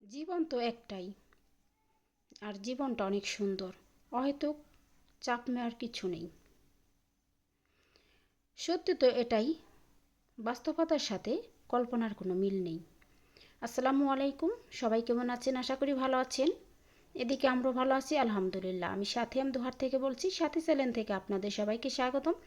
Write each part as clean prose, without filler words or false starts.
জীবন তো একটাই, আর জীবনটা অনেক সুন্দর। হয়তো চাপ নেওয়ার কিছু নেই। সত্যি তো এটাই, বাস্তবতার সাথে কল্পনার কোনো মিল নেই। আসসালামু আলাইকুম, সবাই কেমন আছেন? আশা করি ভালো আছেন। এদিকে আমরাও ভালো আছি আলহামদুলিল্লাহ। আমি সাথিয়াম দোহার থেকে বলছি, সাথী চ্যানেল থেকে আপনাদের সবাইকে স্বাগতম।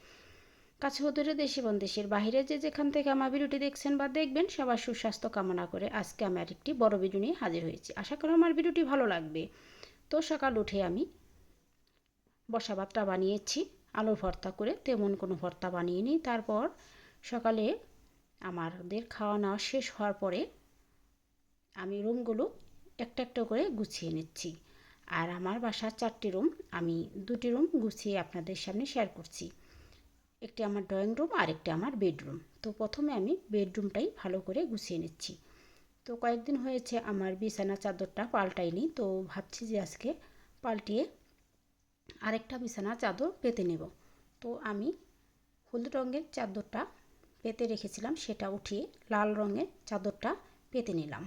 কাছে ও দূরে, দেশে এবং দেশের বাইরে যে যেখান থেকে আমার ভিডিওটি দেখছেন বা দেখবেন, সবার সুস্বাস্থ্য কামনা করে আজকে আমি আরেকটি বড় ভিডিও নিয়ে হাজির হয়েছি। আশা করি আমার ভিডিওটি ভালো লাগবে। তো সকাল উঠে আমি বসা ভাতটা বানিয়েছি আলুর ভর্তা করে, তেমন কোনো ভর্তা বানিয়ে নিই। তারপর সকালে আমাদের খাওয়া নাওয়া শেষ হওয়ার পরে আমি রুমগুলো একটা একটা করে গুছিয়ে নিচ্ছি। আর আমার বাসার 4টি রুম, আমি 2টি রুম গুছিয়ে আপনাদের সামনে শেয়ার করছি। একটি আমার ড্রয়িং রুম আর একটি আমার বেডরুম। তো প্রথমে আমি বেডরুমটাই ভালো করে গুছিয়ে নিচ্ছি। তো কয়েকদিন হয়েছে আমার বিছানা চাদরটা পাল্টাইনি, তো ভাবছি যে আজকে পাল্টিয়ে আরেকটা বিছানা চাদর পেতে নেব। তো আমি হলুদ রঙের চাদরটা পেতে রেখেছিলাম, সেটা উঠিয়ে লাল রঙের চাদরটা পেতে নিলাম।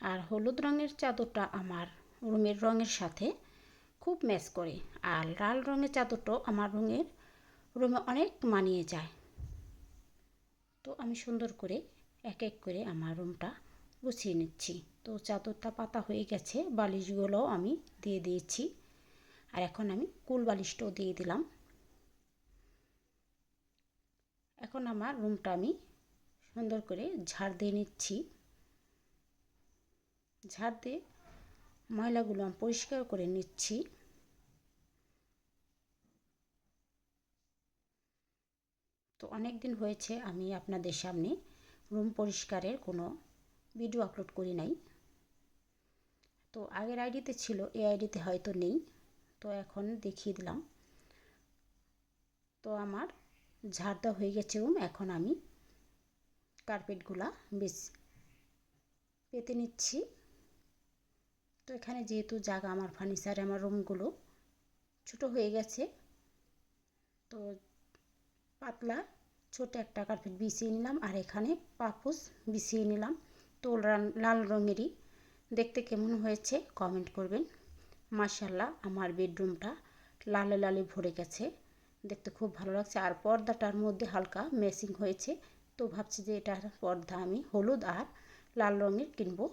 আর হলুদ রঙের চাদরটা আমার রুমের রঙের সাথে খুব ম্যাচ করে, আর লাল রঙের চাদরটাও আমার রুমে অনেক মানিয়ে যায়। তো আমি সুন্দর করে এক এক করে আমার রুমটা গুছিয়ে নিচ্ছি। তো চাদরটা পাতা হয়ে গেছে, বালিশগুলোও আমি দিয়ে দিয়েছি। আর এখন আমি কুল বালিশটাও দিয়ে দিলাম। এখন আমার রুমটা আমি সুন্দর করে ঝাড় দিয়ে নিচ্ছি। ঝাড় দিয়ে ময়লাগুলো আমি পরিষ্কার করে নিচ্ছি। তো অনেক দিন হয়েছে আমি আপনাদের সামনে রুম পরিষ্কারের কোনো ভিডিও আপলোড করি নাই। তো আগের আইডিতে ছিল, এই আইডিতে হয়তো নেই, তো এখন দেখিয়ে দিলাম। তো আমার ঝাড় দেওয়া হয়ে গেছে রুম। এখন আমি কার্পেটগুলা বেশ পেতে নিচ্ছি। তো এখানে যেহেতু জায়গা, আমার ফার্নিচারে আমার রুমগুলো ছোটো হয়ে গেছে, তো পাতলা ছোট একটা কার্পেট বিছিয়ে নিলাম, আর এখানে পাপোশ বিছিয়ে নিলাম। তো লাল রঙেরই দেখতে কেমন হয়েছে কমেন্ট করবেন। মাশাল্লাহ, আমার বেডরুমটা লালে লালে ভরে গেছে, দেখতে খুব ভালো লাগছে। আর পর্দাটার মধ্যে হালকা ম্যাচিং হয়েছে। তো ভাবছি যে এটার পর্দা আমি হলুদ আর লাল রঙের কিনবো।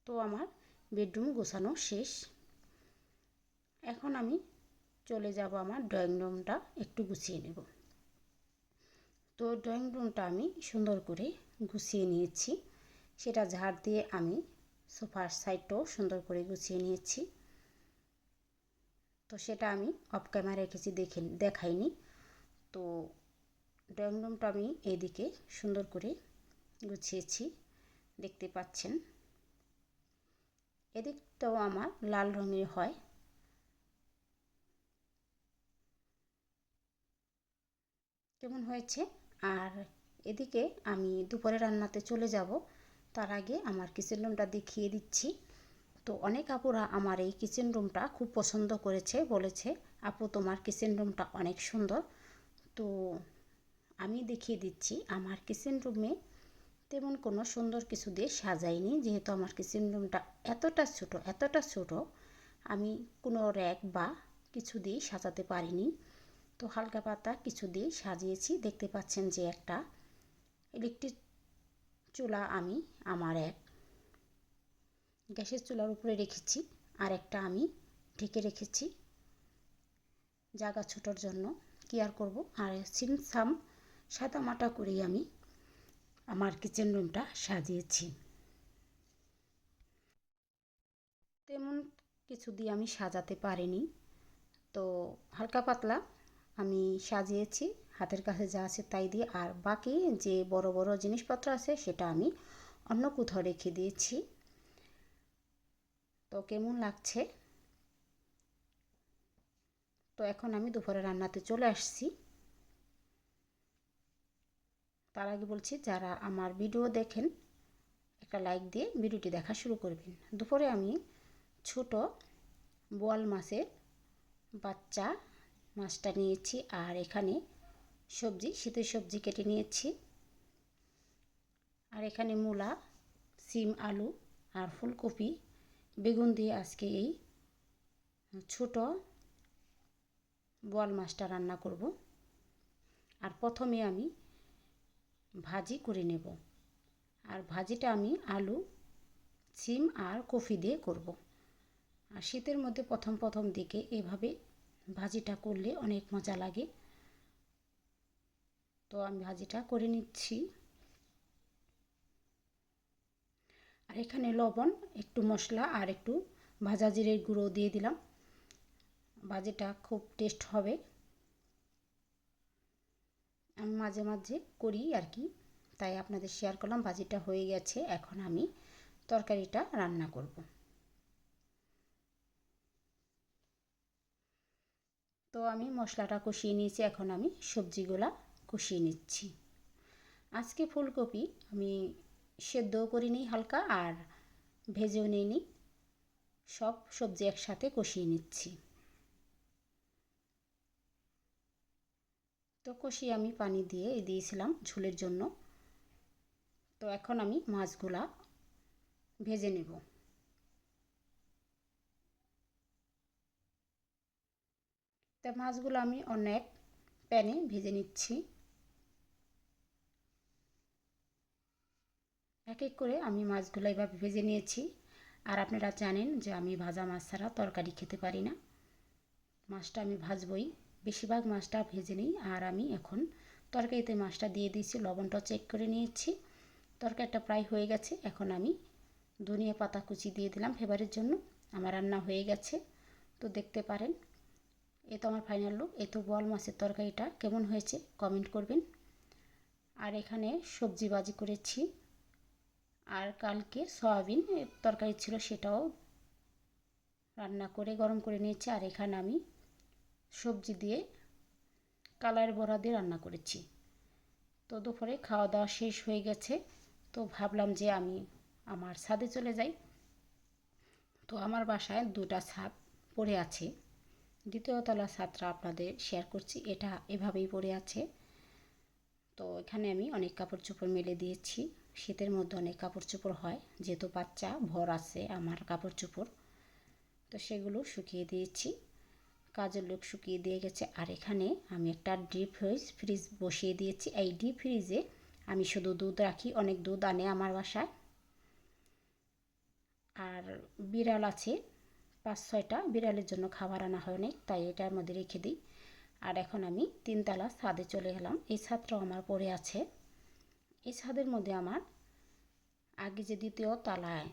তো আমার বেডরুম গোছানো শেষ। এখন আমি চলে যাব আমার ড্রয়িং রুমটা একটু গুছিয়ে নেব। তো ড্রয়িং রুমটা আমি সুন্দর করে গুছিয়ে নিয়েছি। সেটা ঝাড় দিয়ে আমি সোফার সাইডটাও সুন্দর করে গুছিয়ে নিয়েছি। তো সেটা আমি অফ ক্যামেরা রেখেছি, দেখাইনি। তো ড্রয়িং রুমটা আমি এইদিকে সুন্দর করে গুছিয়েছি, দেখতে পাচ্ছেন। এদিকটাও আমার লাল রঙের হয়। কেমন হয়েছে? আর এদিকে আমি দুপুরে রান্নাতে চলে যাব, তার আগে আমার কিচেন রুমটা দেখিয়ে দিচ্ছি। তো অনেক আপুরা আমার এই কিচেন রুমটা খুব পছন্দ করেছে, বলেছে আপু তোমার কিচেন রুমটা অনেক সুন্দর। তো আমি দেখিয়ে দিচ্ছি আমার কিচেন রুমে তেমন কোনো সুন্দর কিছু দিয়ে সাজাইনি, যেহেতু আমার কিচেন রুমটা এতটা ছোট, আমি কোনো র্যাক বা কিছু দিয়ে সাজাতে পারিনি। তো হালকা পাতা কিছু দিয়ে সাজিয়েছি। দেখতে পাচ্ছেন যে একটা ইলেকট্রিক চুলা আমি আমার এক গ্যাসের চুলার উপরে রেখেছি, আর একটা আমি ঢেকে রেখেছি জায়গা ছোটোর জন্য। কি আর করবো, আর সিমসাম সাদামাটা করেই আমি আমার কিচেন রুমটা সাজিয়েছি। তেমন কিছু দিয়ে আমি সাজাতে পারিনি, তো হালকা পাতলা আমি সাজিয়েছি হাতের কাছে যা আছে তাই দিয়ে। আর বাকি যে বড় বড় জিনিসপত্র আছে সেটা আমি অন্য কোথাও রেখে দিয়েছি। তো কেমন লাগছে? তো এখন আমি দুপুরে রান্নাতে চলে আসছি। তার আগে বলছি, যারা আমার ভিডিও দেখেন একটা লাইক দিয়ে ভিডিওটি দেখা শুরু করবেন। দুপুরে আমি ছোট বোয়াল মাছের বাচ্চা মাছটা নিয়েছি, আর এখানে শীতের সবজি কেটে নিয়েছি। আর এখানে মূলা, সিম, আলু আর ফুলকপি, বেগুন দিয়ে আজকে এই ছোট বোয়াল মাছটা রান্না করব। আর প্রথমে আমি ভাজি করে নেব। আর ভাজিটা আমি আলু, সিম আর কফি দিয়ে করব। আর শীতের মধ্যে প্রথম দিকে এভাবে ভাজিটা করলে অনেক মজা লাগে। তো আমি ভাজিটা করে নিচ্ছি। আর এখানে লবণ, একটু মশলা আর একটু ভাজা জিরের গুঁড়ো দিয়ে দিলাম। ভাজিটা খুব টেস্ট হবে। আমি মাঝে মাঝে করি আর কি, তাই আপনাদের শেয়ার করলাম। ভাজিটা হয়ে গেছে, এখন আমি তরকারিটা রান্না করব। তো আমি মশলাটা কষিয়ে নিয়েছি, এখন আমি সবজিগুলা কষিয়ে নিচ্ছি। আজকে ফুলকপি আমি সেদ্ধও করিনি হালকা, আর ভেজেও নিইনি, সব সবজি একসাথে কষিয়ে নিচ্ছি। তো কষিয়ে আমি পানি দিয়ে দিয়েছিলাম ঝোলের জন্য। তো এখন আমি মাছগুলা ভেজে নেব। তো মাছগুলো আমি অনেক প্যানে ভেজে নিচ্ছি। এক এক করে আমি মাছগুলো এভাবে ভেজে নিয়েছি। আর আপনারা জানেন যে আমি ভাজা মাছ ছাড়া তরকারি খেতে পারি না। মাছটা আমি ভাজবই, বেশিরভাগ মাছটা ভেজে নিই। আর আমি এখন তরকারিতে মাছটা দিয়ে দিয়েছি, লবণটা চেক করে নিয়েছি। তরকারিটা প্রায় হয়ে গেছে, এখন আমি ধনিয়া পাতা কুচি দিয়ে দিলাম ফ্লেভারের জন্য। আমার রান্না হয়ে গেছে, তো দেখতে পারেন। এই তো আমার ফাইনাল লুক। এই তো বোয়াল মাছের তরকারিটা কেমন হয়েছে কমেন্ট করবেন। আর এখানে সবজি ভাজি করেছি, আর কালকে সয়াবিন তরকারি ছিল, সেটাও রান্না করে গরম করে নিয়েছি। আর এখানে আমি সবজি দিয়ে কালার বড়া দিয়ে রান্না করেছি। তো দুপুরে খাওয়া দাওয়া শেষ হয়ে গেছে, তো ভাবলাম যে আমি আমার ছাদে চলে যাই। তো আমার বাসায় দুটা ছাদ পড়ে আছে। দ্বিতীয় তলা ছাদটা আপনাদের শেয়ার করছি, এটা এভাবেই পড়ে আছে। তো এখানে আমি অনেক কাপড় চোপড় মেলে দিয়েছি। শীতের মধ্যে অনেক কাপড় চোপড় হয়, যেহেতু বাচ্চা ভর আছে আমার কাপড় চোপড়, তো সেগুলো শুকিয়ে দিয়েছি। কাজের লোক শুকিয়ে দিয়ে গেছে। আর এখানে আমি একটা ডিপ ফ্রিজ বসিয়ে দিয়েছি। এই ডিপ ফ্রিজে আমি শুধু দুধ রাখি, অনেক দুধ আনে আমার বাসায়। আর বিড়াল আছে 5-6টা, বিড়ালের জন্য খাবার আনা হয় অনেক, তাই এটার মধ্যে রেখে দিই। আর এখন আমি 3তলা ছাদে চলে গেলাম। এই ছাদটাও আমার পড়ে আছে। এই ছাদের মধ্যে আমার আগে যে দ্বিতীয় তলায়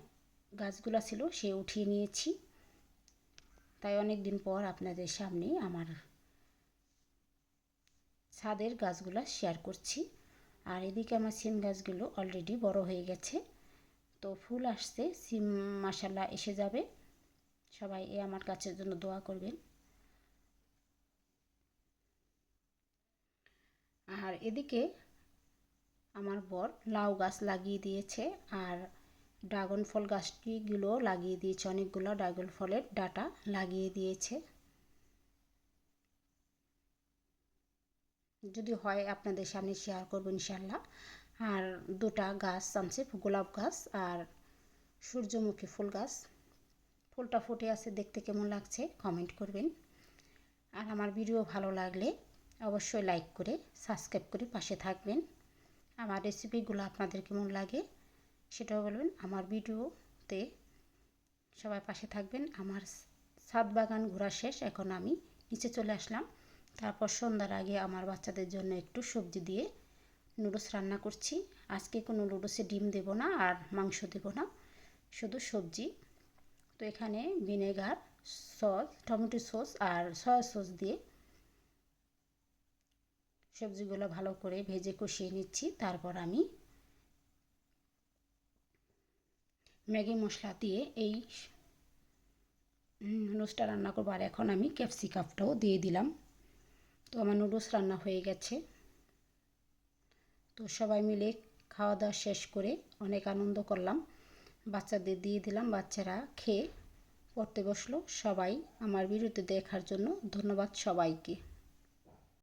গাছগুলো ছিল সে উঠিয়ে নিয়েছি, তাই অনেক দিন পর আপনাদের সামনে আমার ছাদের গাছগুলো শেয়ার করছি। আর এদিকে আমার সিম গাছগুলো অলরেডি বড় হয়ে গেছে, তো ফুল আসছে, সিম মাশাল্লাহ এসে যাবে। সবাই আমার গাছের জন্য দোয়া করবেন। আর এদিকে আমার বর লাউ গাছ লাগিয়ে দিয়েছে, আর ড্রাগন ফল গাছটিগুলো লাগিয়ে দিয়েছে, অনেকগুলো ড্রাগন ফলের ডাটা লাগিয়ে দিয়েছে। যদি হয় আপনাদের সামনে শেয়ার করবো ইনশাল্লাহ। আর দুটা গাছ আনছে, গোলাপ গাছ আর সূর্যমুখী ফুল গাছ। ফুলটা ফুটে আছে, দেখতে কেমন লাগছে কমেন্ট করবেন। আর আমার ভিডিও ভালো লাগলে অবশ্যই লাইক করে সাবস্ক্রাইব করে পাশে থাকবেন। আমার রেসিপিগুলো আপনাদের কেমন লাগে সেটাও বলবেন। আমার ভিডিওতে সবাই পাশে থাকবেন। আমার ছাদ বাগান ঘোরা শেষ, এখন আমি নিচে চলে আসলাম। তারপর সন্ধ্যার আগে আমার বাচ্চাদের জন্য একটু সবজি দিয়ে নুডলস রান্না করছি। আজকে কোনো নুডলসে ডিম দেব না আর মাংস দেব না, শুধু সবজি। তো এখানে ভিনেগার, সস, টমেটো সস আর সয়া সস দিয়ে সবজিগুলো ভালো করে ভেজে কষিয়ে নিচ্ছি। তারপর আমি ম্যাগি মশলা দিয়ে এই নুডলসটা রান্না করবো। আর এখন আমি ক্যাপসিকামটাও দিয়ে দিলাম। তো আমার নুডলস রান্না হয়ে গেছে। তো সবাই মিলে খাওয়া দাওয়া শেষ করে অনেক আনন্দ করলাম। বাচ্চাদের দিয়ে দিলাম, বাচ্চারা খেয়ে পড়তে বসলো। সবাই আমার ভিডিওতে দেখার জন্য ধন্যবাদ সবাইকে।